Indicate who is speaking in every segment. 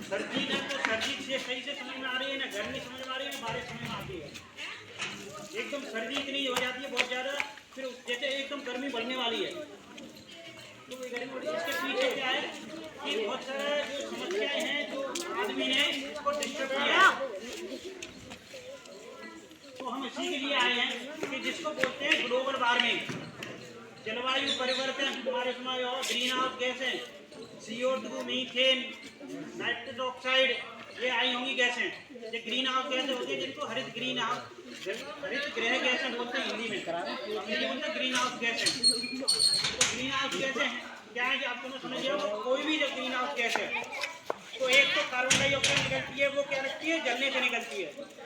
Speaker 1: सर्दी ना तो सर्दी से सही से समझ में आ रही है, ना गर्मी समझ में आ रही है, ना बारिश समझ में आती है। एकदम सर्दी इतनी हो जाती है बहुत ज़्यादा, फिर जैसे एकदम गर्मी बढ़ने वाली है। तो ये गर्मी बढ़ी, इसके पीछे क्या है कि बहुत सारा जो समस्याएं हैं जो आदमी ने इसको डिस्टर्ब किया है। तो हम इसी के लिए आए हैं कि जिसको बोलते हैं ग्लोबल वार्मिंग, जलवायु परिवर्तन। हमारे समय और ग्रीन हाउस गैसें, CO2, मीथेन, नाइट्रस ऑक्साइड, ये आई होंगी गैसें। ये ग्रीन हाउस गैसें होती है जिनको हरित गृह गैसें बोलते हैं हिंदी में। हिंदी बोलते हैं ग्रीन हाउस गैसें। तो ग्रीन हाउस गैसें क्या है कि आपको मैं समझिए, वो कोई भी जब ग्रीन हाउस गैस है तो एक तो कार्बन डाइऑक्साइड निकलती है, वो क्या रखती है, जलने से निकलती है।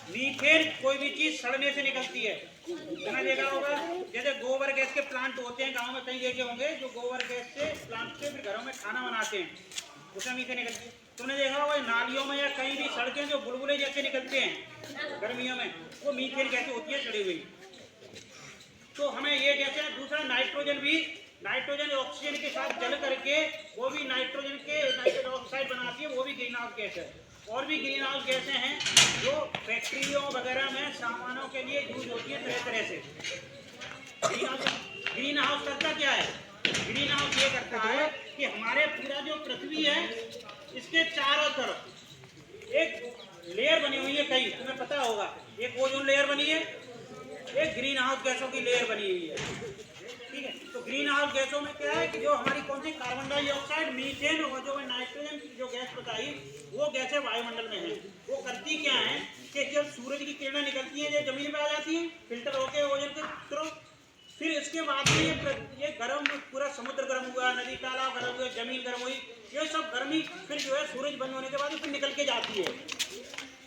Speaker 1: मीथेन कोई भी चीज सड़ने से निकलती है। मैंने देखा होगा जैसे गोबर गैस के प्लांट होते हैं गांव में, कहीं देखे होंगे, जो गोबर गैस से प्लांट से फिर घरों में खाना बनाते हैं, उसमें मीथेन निकलती है। तुमने देखा होगा नालियों में या कहीं भी सड़कें जो बुलबुले जैसे निकलते हैं गर्मियों में, वो मीथेन गैस होती है सड़ी हुई। तो हमें ये गैसें, दूसरा नाइट्रोजन भी, नाइट्रोजन ऑक्सीजन के साथ जल करके वो भी नाइट्रोजन ऑक्साइड बनाती है, वो भी ग्रीन हाउस गैस है। और भी ग्रीन हाउस गैसें हैं जो फैक्ट्रियों वगैरह में सामानों के लिए यूज होती है तरह तरह से। ग्रीन हाउस करता क्या है? ग्रीन हाउस ये करता है कि हमारे पूरा जो पृथ्वी है इसके चारों तरफ एक लेयर बनी हुई है, कहीं तुम्हें पता होगा, एक ओजोन लेयर बनी है, एक ग्रीन हाउस गैसों की लेयर बनी हुई है। ठीक है, तो ग्रीन हाउस गैसों में क्या है कि जो हमारी कौन सी कार्बन डाइऑक्साइड, मीथेन और जो नाइट्रोजन की जो गैस बताई, वो गैसें वायुमंडल में है। वो करती क्या है कि जब सूरज की किरणें निकलती हैं, जो जमीन पे आ जाती हैं फिल्टर होके ओजोन के थ्रू, फिर इसके बाद में ये गर्म, पूरा समुद्र गर्म हुआ, नदी तालाब गर्म हुए, जमीन गर्म हुई, ये सब गर्मी फिर जो है सूरज बंद होने के बाद फिर निकल के जाती है।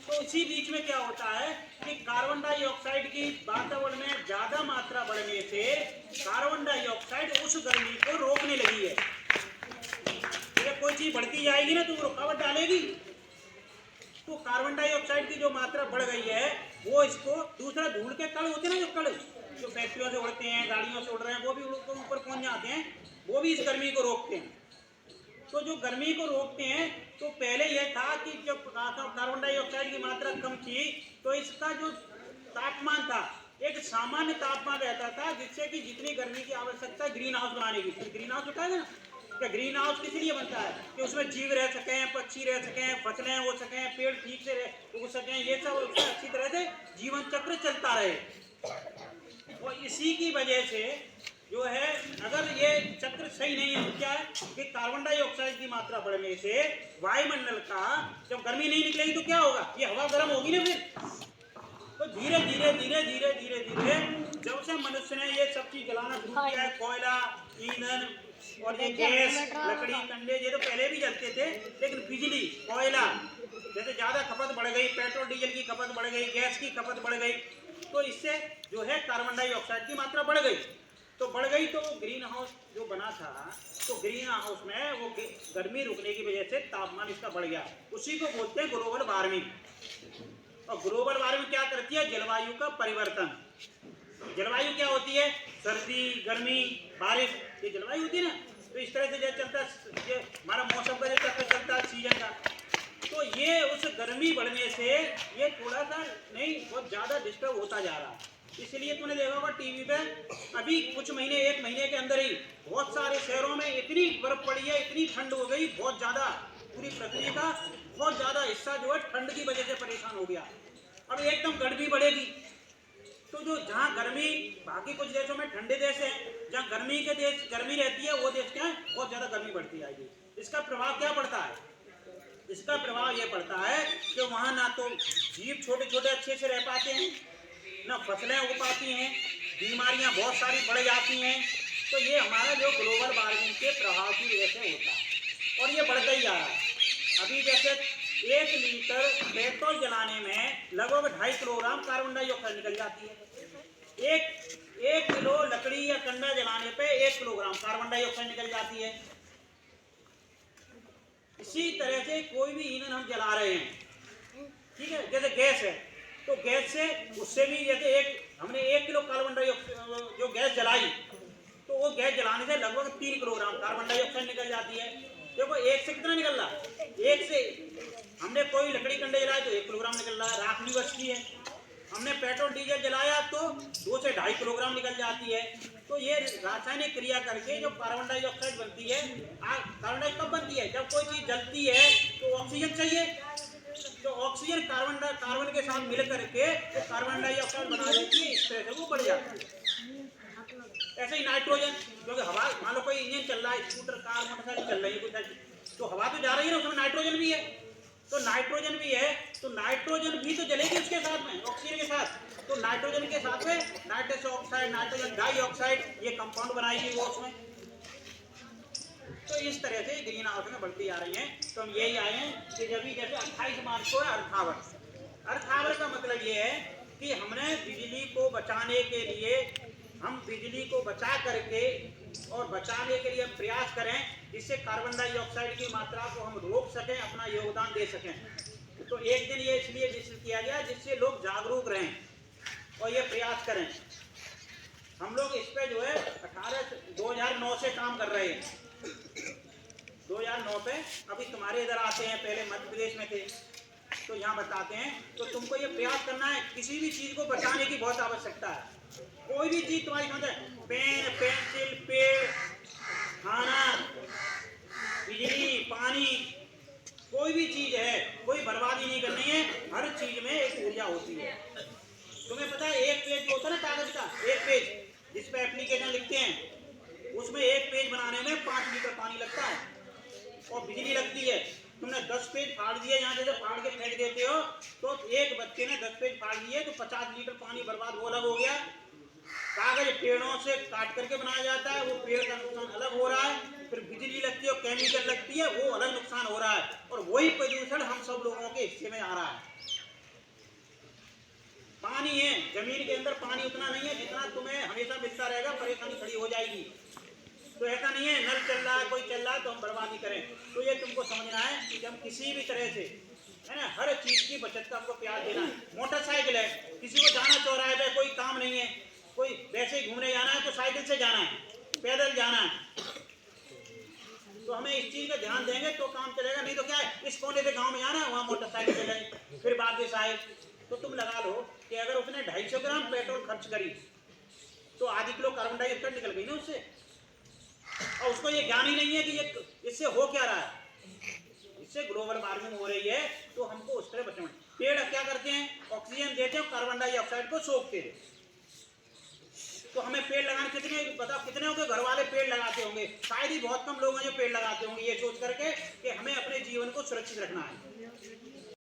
Speaker 1: तो इसी बीच में क्या होता है कि कार्बन डाइऑक्साइड की वातावरण में ज्यादा मात्रा बढ़ने से कार्बन डाइऑक्साइड उस गर्मी को रोकने लगी है। जब कोई चीज बढ़ती जाएगी ना तो वो रुकावट डालेगी। तो कार्बन डाइऑक्साइड की जो मात्रा बढ़ गई है वो इसको, दूसरा धूल के कण होते हैं ना, जो कण जो फैक्ट्रियों से उड़ते हैं, गाड़ियों से उड़ रहे हैं, वो भी ऊपर पहुंच जाते हैं, वो भी इस गर्मी को रोकते हैं। तो जो गर्मी को रोकते हैं, तो पहले यह था कि जब कार्बन डाइऑक्साइड की मात्रा कम थी तो इसका जो तापमान था एक सामान्य तापमान रहता था, जिससे कि जितनी गर्मी की आवश्यकता ग्रीन हाउस बनाने की थी। ग्रीन हाउस होता है ना, क्या ग्रीन हाउस किस लिए बनता है कि उसमें जीव रह सकें, पक्षी रह सकें, फसलें हो सकें, पेड़ ठीक से उग सकें, ये सब उसमें अच्छी तरह से जीवन चक्र चलता रहे। और इसी की वजह से जो है, अगर ये चक्र सही नहीं है तो क्या है कि कार्बन डाइऑक्साइड की मात्रा बढ़ने से वायुमंडल का, जब गर्मी नहीं निकलेगी तो क्या होगा, ये हवा गर्म होगी ना फिर। तो धीरे धीरे धीरे धीरे धीरे धीरे जब से मनुष्य ने ये सब चीज जलाना शुरू किया है, कोयला, ईंधन और ये गैस, लकड़ी, कंडे, ये तो पहले भी जलते थे, लेकिन बिजली, कोयला जैसे ज्यादा खपत बढ़ गई, पेट्रोल डीजल की खपत बढ़ गई, गैस की खपत बढ़ गई, तो इससे जो है कार्बन डाइऑक्साइड की मात्रा बढ़ गई। तो बढ़ गई तो ग्रीन हाउस जो बना था, तो ग्रीन हाउस में वो गर्मी रुकने की वजह से तापमान इसका बढ़ गया। उसी को बोलते हैं ग्लोबल वार्मिंग। और ग्लोबल वार्मिंग क्या करती है? जलवायु का परिवर्तन। जलवायु क्या होती है? सर्दी, गर्मी, बारिश, ये जलवायु होती है ना। तो इस तरह से जो चलता है हमारा मौसम का जो चक्कर चलता है सीजन का, तो ये उस गर्मी बढ़ने से ये थोड़ा सा नहीं, बहुत ज्यादा डिस्टर्ब होता जा रहा है। इसलिए तूने देखा होगा टीवी पे, अभी कुछ महीने, एक महीने के अंदर ही बहुत सारे शहरों में इतनी बर्फ पड़ी है, इतनी ठंड हो गई, बहुत ज्यादा, पूरी पृथ्वी का बहुत ज्यादा हिस्सा जो है ठंड की वजह से परेशान हो गया। अब एकदम गर्मी बढ़ेगी तो जो जहाँ गर्मी, बाकी कुछ देशों में ठंडे देश हैं, जहाँ गर्मी के देश गर्मी रहती है, वो देश क्या है, बहुत ज्यादा गर्मी बढ़ती जाएगी। इसका प्रभाव क्या पड़ता है? इसका प्रभाव ये पड़ता है कि वहाँ ना तो जीव छोटे छोटे अच्छे से रह पाते हैं, ना फसलें उग पाती हैं, बीमारियां बहुत सारी बढ़ जाती हैं। तो ये हमारा जो ग्लोबल वार्मिंग के प्रभाव की वजह से होता है, और ये बढ़ता ही जा रहा है। अभी जैसे 1 लीटर पेट्रोल जलाने में लगभग 2.5 किलोग्राम कार्बन डाइऑक्साइड निकल जाती है। एक किलो लकड़ी या कंडा जलाने पे 1 किलोग्राम कार्बन डाइऑक्साइड निकल जाती है। इसी तरह से कोई भी ईंधन हम जला रहे हैं, ठीक है, जैसे गैस है, तो गैस से, उससे भी जैसे हमने 1 किलो कार्बन डाइऑक्साइड जो गैस जलाई, तो वो गैस जलाने से लगभग 3 किलोग्राम कार्बन डाइऑक्साइड निकल जाती है। देखो एक से कितना निकल रहा, एक से हमने कोई लकड़ी कंडे जलाए तो 1 किलोग्राम निकल रहा है, राख भी बचती है। हमने पेट्रोल डीजल जलाया तो 2 से 2.5 किलोग्राम निकल जाती है। तो ये रासायनिक क्रिया करके जो कार्बन डाइऑक्साइड बनती है, कार्बन डाइऑक्साइड कब बनती है, जब कोई चीज जलती है तो ऑक्सीजन चाहिए, तो ऑक्सीजन कार्बन के साथ मिल करके तो कार्बन डाइऑक्साइड बना देती है, इस तरह से वो बढ़ जाता है। ऐसे ही नाइट्रोजन, क्योंकि हवा, मान लो कोई इंजन चल रहा है, स्कूटर कार मोटरसाइकिल चल रही है कुछ, तो हवा तो जा रही है ना, उसमें नाइट्रोजन भी है, तो नाइट्रोजन भी है, तो नाइट्रोजन भी तो जलेगी उसके साथ में ऑक्सीजन के साथ, तो नाइट्रोजन के साथ में नाइट्रस ऑक्साइड, नाइट्रोजन डाइऑक्साइड, ये कंपाउंड बनाएगी वो उसमें। तो इस तरह से ग्रीन हाउस में बढ़ती आ रही है। तो हम यही आए हैं कि जब जैसे 28 मार्च को है अर्थावर का मतलब ये है कि हमने बिजली को बचाने के लिए, हम बिजली को बचा करके और बचाने के लिए हम प्रयास करें, जिससे कार्बन डाइऑक्साइड की मात्रा को हम रोक सकें, अपना योगदान दे सकें। तो एक दिन ये इसलिए निश्चित किया गया जिससे लोग जागरूक रहें और ये प्रयास करें। हम लोग इस पे जो है 2009 से काम कर रहे हैं, 2009 पे। अभी तुम्हारे इधर आते हैं, पहले मध्य प्रदेश में थे, तो यहाँ बताते हैं। तो तुमको ये प्रयास करना है, किसी भी चीज को बचाने की बहुत आवश्यकता है। कोई भी चीज तुम्हारी समझ, पेन, पेंसिल, पेड़, खाना, बिजली, पानी, कोई भी चीज है, कोई बर्बादी नहीं करनी है। हर चीज में एक ऊर्जा होती है। तुम्हें पता है एक पेज होता है ना कागज का, एक पेज जिस पे एप्लीकेशन लिखते हैं, उसमें एक पेज बनाने में 5 लीटर पानी लगता है और बिजली लगती है। तुमने 10 पेज फाड़ दिए, यहाँ से फाड़ के फेंक देते हो, तो एक बच्चे ने 10 पेज फाड़ दिए तो 50 लीटर पानी बर्बाद, वो अलग हो गया। कागज पेड़ों से काट करके बनाया जाता है, वो पेड़ का नुकसान अलग हो रहा है। फिर बिजली लगती है और केमिकल लगती है, वो अलग नुकसान हो रहा है, और वही प्रदूषण हम सब लोगों के हिस्से में आ रहा है। पानी है, जमीन के अंदर पानी उतना नहीं है जितना तुम्हें हमेशा मिलता रहेगा, परेशानी खड़ी हो जाएगी। तो ऐसा नहीं है नल चल रहा है, कोई चल रहा है तो हम बर्बादी करें। तो ये तुमको समझना है कि हम किसी भी तरह से, है ना, हर चीज की बचत का हमको प्यार देना है। मोटरसाइकिल है, किसी को जाना चौराहे पे, कोई काम नहीं है, कोई वैसे ही घूमने जाना है तो साइकिल से जाना है, पैदल जाना है। तो हमें इस चीज का ध्यान देंगे तो काम चलेगा। नहीं तो क्या है, इस कोने से गांव में जाना है, वहां मोटरसाइकिल से गए, फिर वापस आए। तो तुम लगा लो कि अगर उसने 250 ग्राम पेट्रोल खर्च करी तो आधी किलो कार्बन डाइऑक्साइड निकल गई ना उससे, और उसको ये ज्ञान ही नहीं है कि ये इससे हो क्या रहा है, इससे ग्लोबल वार्मिंग हो रही है। तो हमको उस तरह बचना। पेड़ क्या करते हैं, ऑक्सीजन देते हैं, कार्बन डाइऑक्साइड को सोखते हैं। तो हमें पेड़ लगाने, कितने बताओ, कितने के घर वाले पेड़ लगाते होंगे? शायद ही बहुत कम लोग हैं जो पेड़ लगाते होंगे, ये सोच करके कि हमें अपने जीवन को सुरक्षित रखना है।